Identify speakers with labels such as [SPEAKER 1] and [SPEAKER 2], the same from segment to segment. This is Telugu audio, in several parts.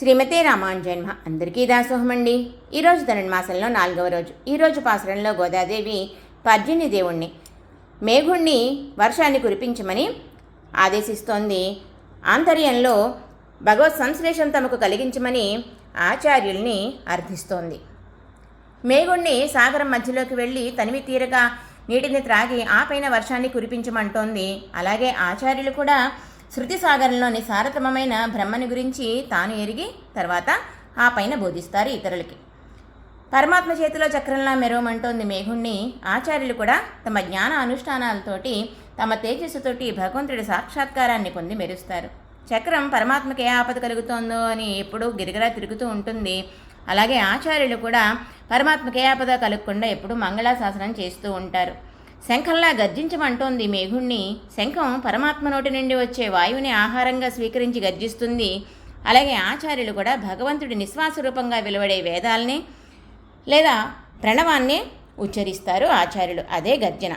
[SPEAKER 1] శ్రీమతే రామానుజన్మ అందరికీ దాసోహమండి. ఈరోజు ధనుర్మాసంలో 4వ రోజు. ఈరోజు పాసురంలో గోదాదేవి పర్జన్య దేవుణ్ణి మేఘుణ్ణి వర్షాన్ని కురిపించమని ఆదేశిస్తోంది. ఆంతర్యంలో భగవత్ సంశ్లేషం తమకు కలిగించమని ఆచార్యుల్ని అర్థిస్తోంది. మేఘుణ్ణి సాగరం మధ్యలోకి వెళ్ళి తనివి తీరగా నీటిని త్రాగి ఆ పైన వర్షాన్ని కురిపించమంటోంది. అలాగే ఆచార్యులు కూడా శృతి సాగరంలోని సారతమమైన బ్రహ్మని గురించి తాను ఎరిగి తర్వాత ఆ పైన బోధిస్తారు ఇతరులకి. పరమాత్మ చేతిలో చక్రంలా మెరవమంటోంది మేఘుణ్ణి. ఆచార్యులు కూడా తమ జ్ఞాన అనుష్ఠానాలతోటి తమ తేజస్సుతోటి భగవంతుడి సాక్షాత్కారాన్ని పొంది మెరుస్తారు. చక్రం పరమాత్మకి ఏ ఆపద కలుగుతోందో అని ఎప్పుడూ గిరిగిరా తిరుగుతూ ఉంటుంది. అలాగే ఆచార్యులు కూడా పరమాత్మకి ఏ ఆపద కలగకుండా ఎప్పుడూ మంగళాశాసనం చేస్తూ ఉంటారు. శంఖంలా గర్జించమంటోంది మేఘుణ్ణి. శంఖం పరమాత్మ నోటి నుండి వచ్చే వాయువుని ఆహారంగా స్వీకరించి గర్జిస్తుంది. అలాగే ఆచార్యులు కూడా భగవంతుడి నిశ్వాస రూపంగా వెలువడే వేదాల్ని లేదా ప్రణవాన్ని ఉచ్చరిస్తారు ఆచార్యులు. అదే గర్జన.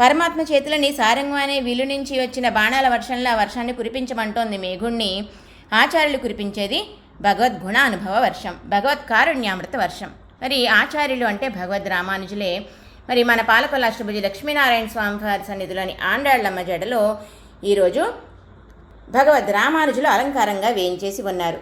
[SPEAKER 1] పరమాత్మ చేతులని సారంగం అనే విల్లు నుంచి వచ్చిన బాణాల వర్షంలా వర్షాన్ని కురిపించమంటోంది మేఘుణ్ణి. ఆచార్యులు కురిపించేది భగవద్గుణ అనుభవ వర్షం, భగవత్ కారుణ్యామృత వర్షం. మరి ఆచార్యులు అంటే భగవద్ రామానుజులే. మరి మన పాలకొల్ల అష్టభుజి లక్ష్మీనారాయణ స్వామి వారి సన్నిధిలోని ఆండాళ్లమ్మ జడలో ఈరోజు భగవద్ రామానుజులు అలంకారంగా వేయించేసి ఉన్నారు.